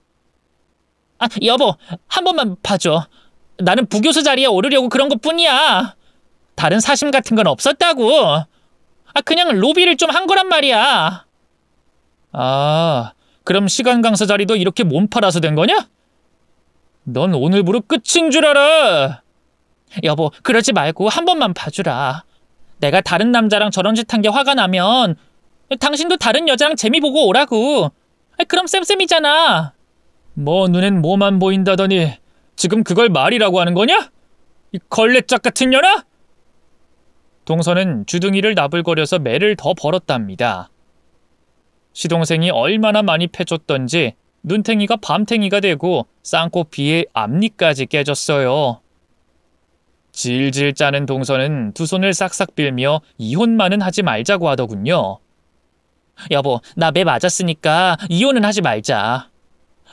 여보, 한 번만 봐줘. 나는 부교수 자리에 오르려고 그런 것뿐이야. 다른 사심 같은 건 없었다고. 그냥 로비를 좀 한 거란 말이야. 그럼 시간 강사 자리도 이렇게 몸 팔아서 된 거냐? 넌 오늘부로 끝인 줄 알아. 여보, 그러지 말고 한 번만 봐주라. 내가 다른 남자랑 저런 짓 한 게 화가 나면 당신도 다른 여자랑 재미 보고 오라고. 그럼 쌤쌤이잖아. 뭐 눈엔 뭐만 보인다더니 지금 그걸 말이라고 하는 거냐? 이 걸레짝 같은 년아? 동서는 주둥이를 나불거려서 매를 더 벌었답니다. 시동생이 얼마나 많이 패줬던지 눈탱이가 밤탱이가 되고 쌍코피에 앞니까지 깨졌어요. 질질 짜는 동서는 두 손을 싹싹 빌며 이혼만은 하지 말자고 하더군요. 여보, 나 매 맞았으니까 이혼은 하지 말자.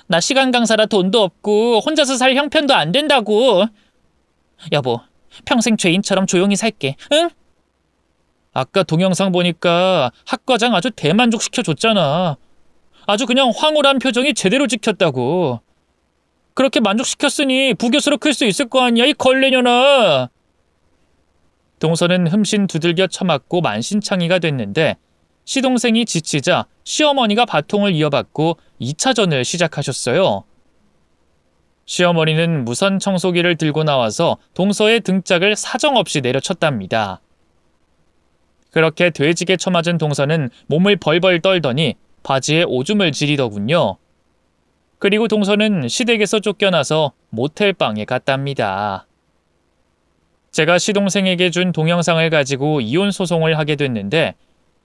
나 시간 강사라 돈도 없고 혼자서 살 형편도 안 된다고. 여보, 평생 죄인처럼 조용히 살게, 응? 아까 동영상 보니까 학과장 아주 대만족시켜줬잖아. 아주 그냥 황홀한 표정이 제대로 찍혔다고. 그렇게 만족시켰으니 부교수로 클 수 있을 거 아니야, 이 걸레년아. 동서는 흠씬 두들겨 쳐맞고 만신창이가 됐는데 시동생이 지치자 시어머니가 바통을 이어받고 2차전을 시작하셨어요. 시어머니는 무선 청소기를 들고 나와서 동서의 등짝을 사정없이 내려쳤답니다. 그렇게 돼지게 쳐맞은 동서는 몸을 벌벌 떨더니 바지에 오줌을 지리더군요. 그리고 동서는 시댁에서 쫓겨나서 모텔방에 갔답니다. 제가 시동생에게 준 동영상을 가지고 이혼 소송을 하게 됐는데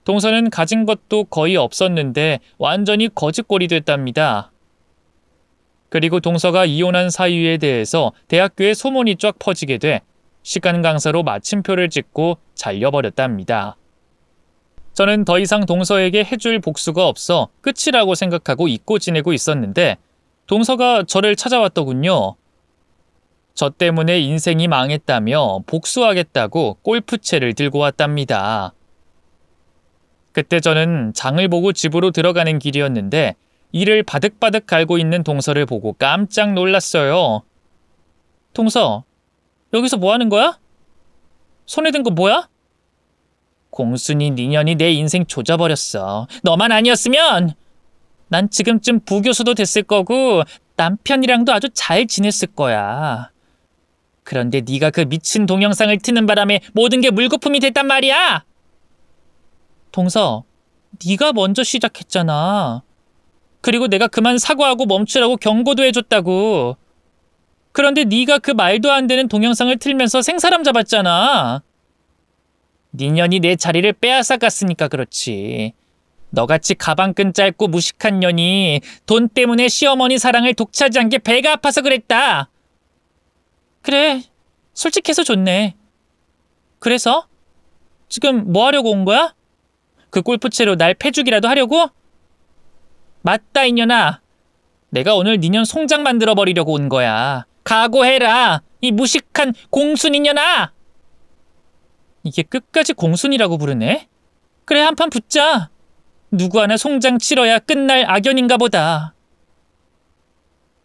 동서는 가진 것도 거의 없었는데 완전히 거짓골이 됐답니다. 그리고 동서가 이혼한 사유에 대해서 대학교에 소문이 쫙 퍼지게 돼 시간 강사로 마침표를 찍고 잘려버렸답니다. 저는 더 이상 동서에게 해줄 복수가 없어 끝이라고 생각하고 잊고 지내고 있었는데 동서가 저를 찾아왔더군요. 저 때문에 인생이 망했다며 복수하겠다고 골프채를 들고 왔답니다. 그때 저는 장을 보고 집으로 들어가는 길이었는데 이를 바득바득 갈고 있는 동서를 보고 깜짝 놀랐어요. 동서, 여기서 뭐 하는 거야? 손에 든 거 뭐야? 공순이 니년이 내 인생 조져버렸어. 너만 아니었으면 난 지금쯤 부교수도 됐을 거고 남편이랑도 아주 잘 지냈을 거야. 그런데 네가 그 미친 동영상을 트는 바람에 모든 게 물거품이 됐단 말이야. 동서, 네가 먼저 시작했잖아. 그리고 내가 그만 사과하고 멈추라고 경고도 해줬다고. 그런데 네가 그 말도 안 되는 동영상을 틀면서 생사람 잡았잖아. 네 년이 내 자리를 빼앗아갔으니까 그렇지. 너같이 가방끈 짧고 무식한 년이 돈 때문에 시어머니 사랑을 독차지한 게 배가 아파서 그랬다. 그래, 솔직해서 좋네. 그래서? 지금 뭐 하려고 온 거야? 그 골프채로 날 패주기라도 하려고? 맞다, 이년아. 내가 오늘 니년 송장 만들어버리려고 온 거야. 각오해라, 이 무식한 공순이년아! 이게 끝까지 공순이라고 부르네? 그래, 한판 붙자. 누구 하나 송장 치러야 끝날 악연인가 보다.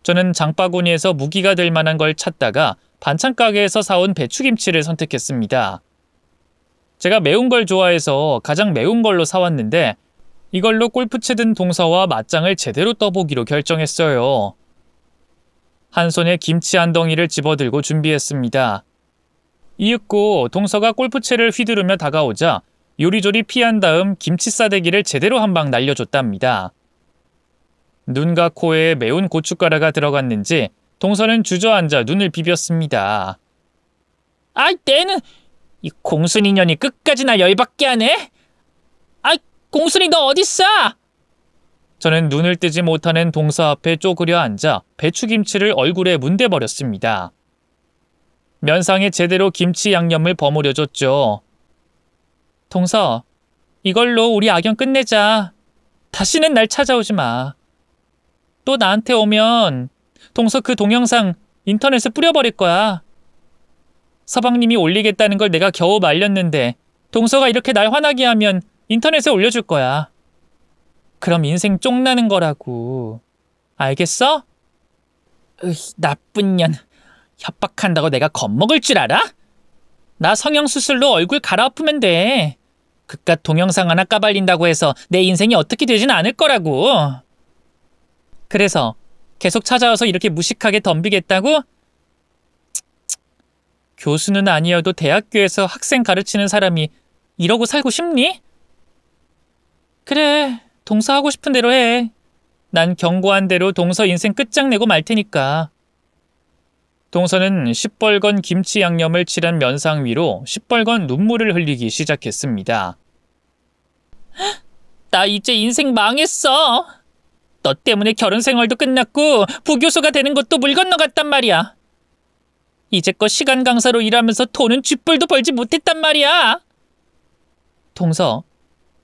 저는 장바구니에서 무기가 될 만한 걸 찾다가 반찬 가게에서 사온 배추김치를 선택했습니다. 제가 매운 걸 좋아해서 가장 매운 걸로 사왔는데 이걸로 골프채 든 동서와 맞짱을 제대로 떠보기로 결정했어요. 한 손에 김치 한 덩이를 집어들고 준비했습니다. 이윽고 동서가 골프채를 휘두르며 다가오자 요리조리 피한 다음 김치 싸대기를 제대로 한 방 날려줬답니다. 눈과 코에 매운 고춧가루가 들어갔는지 동서는 주저앉아 눈을 비볐습니다. 아이, 때는 이 공순이 년이 끝까지 나 열받게 하네? 아이, 공순이 너 어딨어? 저는 눈을 뜨지 못하는 동서 앞에 쪼그려 앉아 배추김치를 얼굴에 문대버렸습니다. 면상에 제대로 김치 양념을 버무려줬죠. 동서, 이걸로 우리 악연 끝내자. 다시는 날 찾아오지 마. 또 나한테 오면 동서 그 동영상 인터넷에 뿌려버릴 거야. 서방님이 올리겠다는 걸 내가 겨우 말렸는데 동서가 이렇게 날 화나게 하면 인터넷에 올려줄 거야. 그럼 인생 쫑나는 거라고. 알겠어? 나쁜 년. 협박한다고 내가 겁먹을 줄 알아? 나 성형수술로 얼굴 갈아엎으면 돼. 그깟 동영상 하나 까발린다고 해서 내 인생이 어떻게 되진 않을 거라고. 그래서 계속 찾아와서 이렇게 무식하게 덤비겠다고? 교수는 아니어도 대학교에서 학생 가르치는 사람이 이러고 살고 싶니? 그래, 동서 하고 싶은 대로 해. 난 경고한 대로 동서 인생 끝장내고 말 테니까. 동서는 시뻘건 김치 양념을 칠한 면상 위로 시뻘건 눈물을 흘리기 시작했습니다. 나 이제 인생 망했어. 너 때문에 결혼 생활도 끝났고 부교수가 되는 것도 물 건너갔단 말이야. 이제껏 시간 강사로 일하면서 돈은 쥐뿔도 벌지 못했단 말이야. 동서,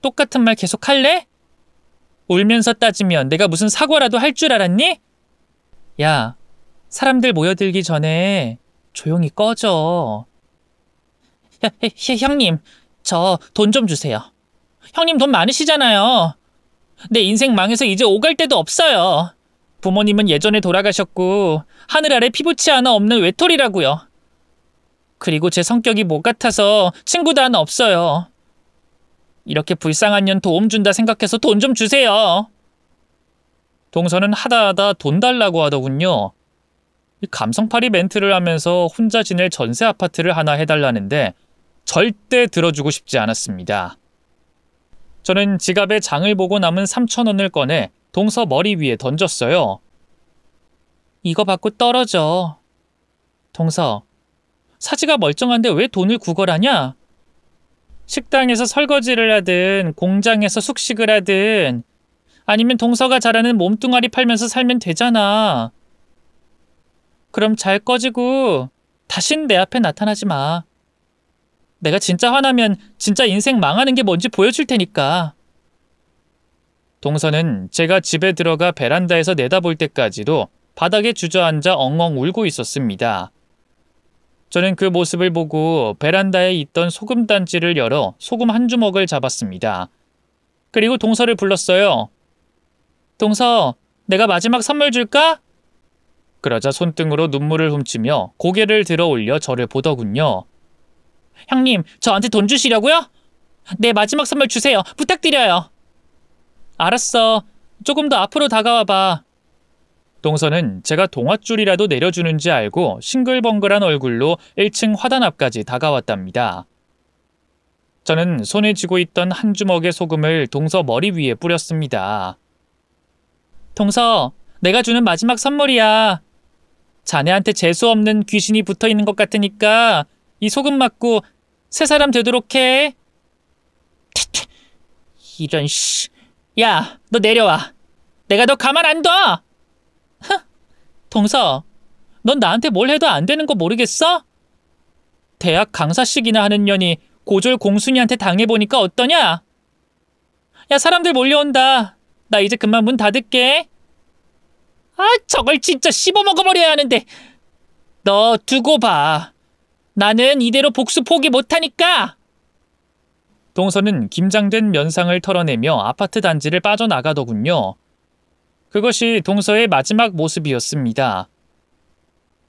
똑같은 말 계속 할래? 울면서 따지면 내가 무슨 사과라도 할 줄 알았니? 야, 사람들 모여들기 전에 조용히 꺼져. 형님, 저 돈 좀 주세요. 형님 돈 많으시잖아요. 내 인생 망해서 이제 오갈 데도 없어요. 부모님은 예전에 돌아가셨고 하늘 아래 피부치 하나 없는 외톨이라고요. 그리고 제 성격이 못 같아서 친구도 하나 없어요. 이렇게 불쌍한 년 도움 준다 생각해서 돈 좀 주세요. 동서는 하다하다 돈 달라고 하더군요. 감성파리 멘트를 하면서 혼자 지낼 전세 아파트를 하나 해달라는데 절대 들어주고 싶지 않았습니다. 저는 지갑에 장을 보고 남은 3,000원을 꺼내 동서 머리 위에 던졌어요. 이거 받고 떨어져. 동서, 사지가 멀쩡한데 왜 돈을 구걸하냐? 식당에서 설거지를 하든 공장에서 숙식을 하든 아니면 동서가 잘하는 몸뚱아리 팔면서 살면 되잖아. 그럼 잘 꺼지고 다신 내 앞에 나타나지 마. 내가 진짜 화나면 진짜 인생 망하는 게 뭔지 보여줄 테니까. 동서는 제가 집에 들어가 베란다에서 내다볼 때까지도 바닥에 주저앉아 엉엉 울고 있었습니다. 저는 그 모습을 보고 베란다에 있던 소금 단지를 열어 소금 한 주먹을 잡았습니다. 그리고 동서를 불렀어요. 동서, 내가 마지막 선물 줄까? 그러자 손등으로 눈물을 훔치며 고개를 들어 올려 저를 보더군요. 형님, 저한테 돈 주시려고요? 네, 마지막 선물 주세요. 부탁드려요. 알았어. 조금 더 앞으로 다가와봐. 동서는 제가 동아줄이라도 내려주는지 알고 싱글벙글한 얼굴로 1층 화단 앞까지 다가왔답니다. 저는 손에 쥐고 있던 한 주먹의 소금을 동서 머리 위에 뿌렸습니다. 동서, 내가 주는 마지막 선물이야. 자네한테 재수 없는 귀신이 붙어있는 것 같으니까 이 소금 맞고 새 사람 되도록 해. 이런 씨. 야, 너 내려와. 내가 너 가만 안 둬. 동서, 넌 나한테 뭘 해도 안 되는 거 모르겠어? 대학 강사식이나 하는 년이 고졸 공순이한테 당해보니까 어떠냐? 야, 사람들 몰려온다. 나 이제 그만 문 닫을게. 아, 저걸 진짜 씹어먹어버려야 하는데. 너 두고 봐. 나는 이대로 복수 포기 못하니까. 동서는 김장된 면상을 털어내며 아파트 단지를 빠져나가더군요. 그것이 동서의 마지막 모습이었습니다.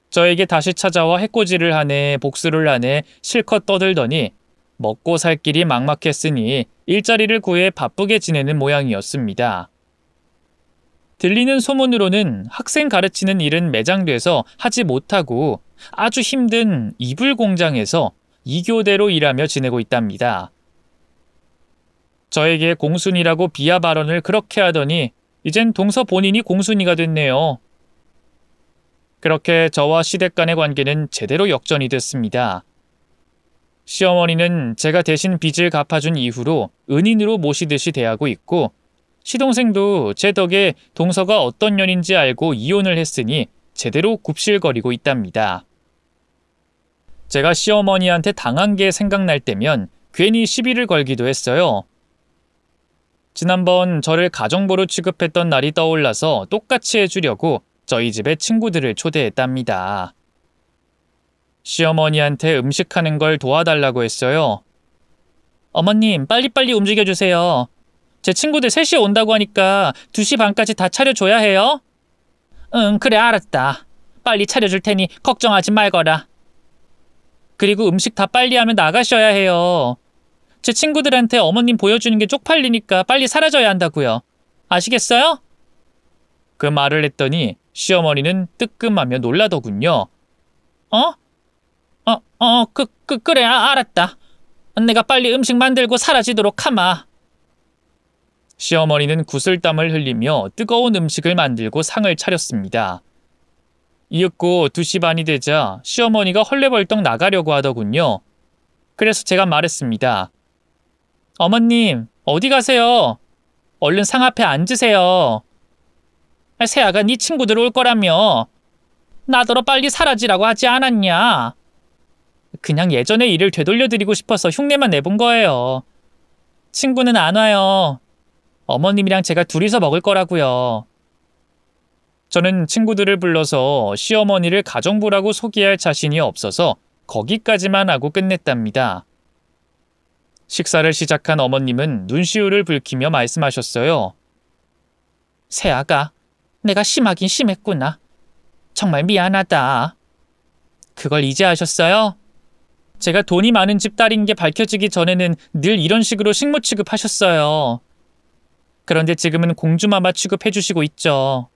저에게 다시 찾아와 해코지를 하네 복수를 하네 실컷 떠들더니 먹고 살 길이 막막했으니 일자리를 구해 바쁘게 지내는 모양이었습니다. 들리는 소문으로는 학생 가르치는 일은 매장돼서 하지 못하고 아주 힘든 이불 공장에서 2교대로 일하며 지내고 있답니다. 저에게 공순이라고 비하 발언을 그렇게 하더니 이젠 동서 본인이 공순이가 됐네요. 그렇게 저와 시댁 간의 관계는 제대로 역전이 됐습니다. 시어머니는 제가 대신 빚을 갚아준 이후로 은인으로 모시듯이 대하고 있고 시동생도 제 덕에 동서가 어떤 년인지 알고 이혼을 했으니 제대로 굽실거리고 있답니다. 제가 시어머니한테 당한 게 생각날 때면 괜히 시비를 걸기도 했어요. 지난번 저를 가정부로 취급했던 날이 떠올라서 똑같이 해주려고 저희 집에 친구들을 초대했답니다. 시어머니한테 음식하는 걸 도와달라고 했어요. 어머님, 빨리빨리 움직여주세요. 제 친구들 3시에 온다고 하니까 2시 반까지 다 차려줘야 해요. 응, 그래, 알았다. 빨리 차려줄 테니 걱정하지 말거라. 그리고 음식 다 빨리 하면 나가셔야 해요. 제 친구들한테 어머님 보여주는 게 쪽팔리니까 빨리 사라져야 한다고요. 아시겠어요? 그 말을 했더니 시어머니는 뜨끔하며 놀라더군요. 그래, 알았다. 내가 빨리 음식 만들고 사라지도록 하마. 시어머니는 구슬땀을 흘리며 뜨거운 음식을 만들고 상을 차렸습니다. 이윽고 2시 반이 되자 시어머니가 헐레벌떡 나가려고 하더군요. 그래서 제가 말했습니다. 어머님, 어디 가세요? 얼른 상 앞에 앉으세요. 세아가 네 친구들 올 거라며. 나더러 빨리 사라지라고 하지 않았냐? 그냥 예전의 일을 되돌려드리고 싶어서 흉내만 내본 거예요. 친구는 안 와요. 어머님이랑 제가 둘이서 먹을 거라고요. 저는 친구들을 불러서 시어머니를 가정부라고 소개할 자신이 없어서 거기까지만 하고 끝냈답니다. 식사를 시작한 어머님은 눈시울을 붉히며 말씀하셨어요. 세아가, 내가 심하긴 심했구나. 정말 미안하다. 그걸 이제 아셨어요? 제가 돈이 많은 집 딸인 게 밝혀지기 전에는 늘 이런 식으로 식모 취급하셨어요. 그런데 지금은 공주마마 취급해주시고 있죠.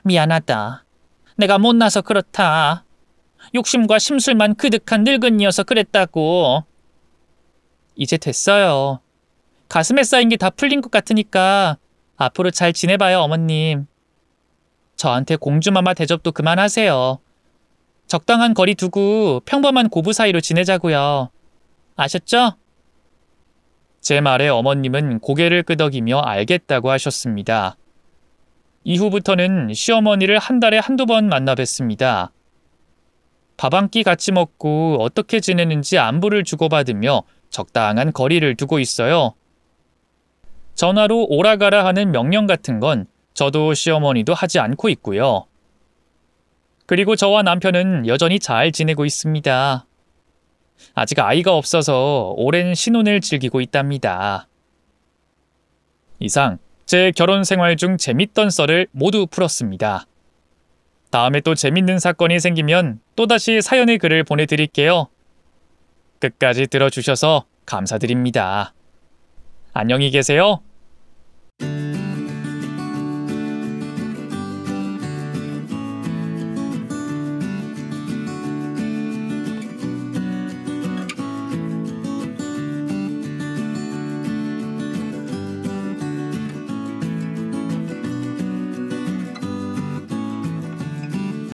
미안하다. 내가 못나서 그렇다. 욕심과 심술만 그득한 늙은이여서 그랬다고. 이제 됐어요. 가슴에 쌓인 게 다 풀린 것 같으니까 앞으로 잘 지내봐요, 어머님. 저한테 공주마마 대접도 그만하세요. 적당한 거리 두고 평범한 고부 사이로 지내자고요. 아셨죠? 제 말에 어머님은 고개를 끄덕이며 알겠다고 하셨습니다. 이후부터는 시어머니를 한 달에 한두 번 만나 뵀습니다. 밥 한 끼 같이 먹고 어떻게 지내는지 안부를 주고받으며 적당한 거리를 두고 있어요. 전화로 오라가라 하는 명령 같은 건 저도 시어머니도 하지 않고 있고요. 그리고 저와 남편은 여전히 잘 지내고 있습니다. 아직 아이가 없어서 오랜 신혼을 즐기고 있답니다. 이상 제 결혼 생활 중 재밌던 썰을 모두 풀었습니다. 다음에 또 재밌는 사건이 생기면 또다시 사연의 글을 보내드릴게요. 끝까지 들어주셔서 감사드립니다. 안녕히 계세요.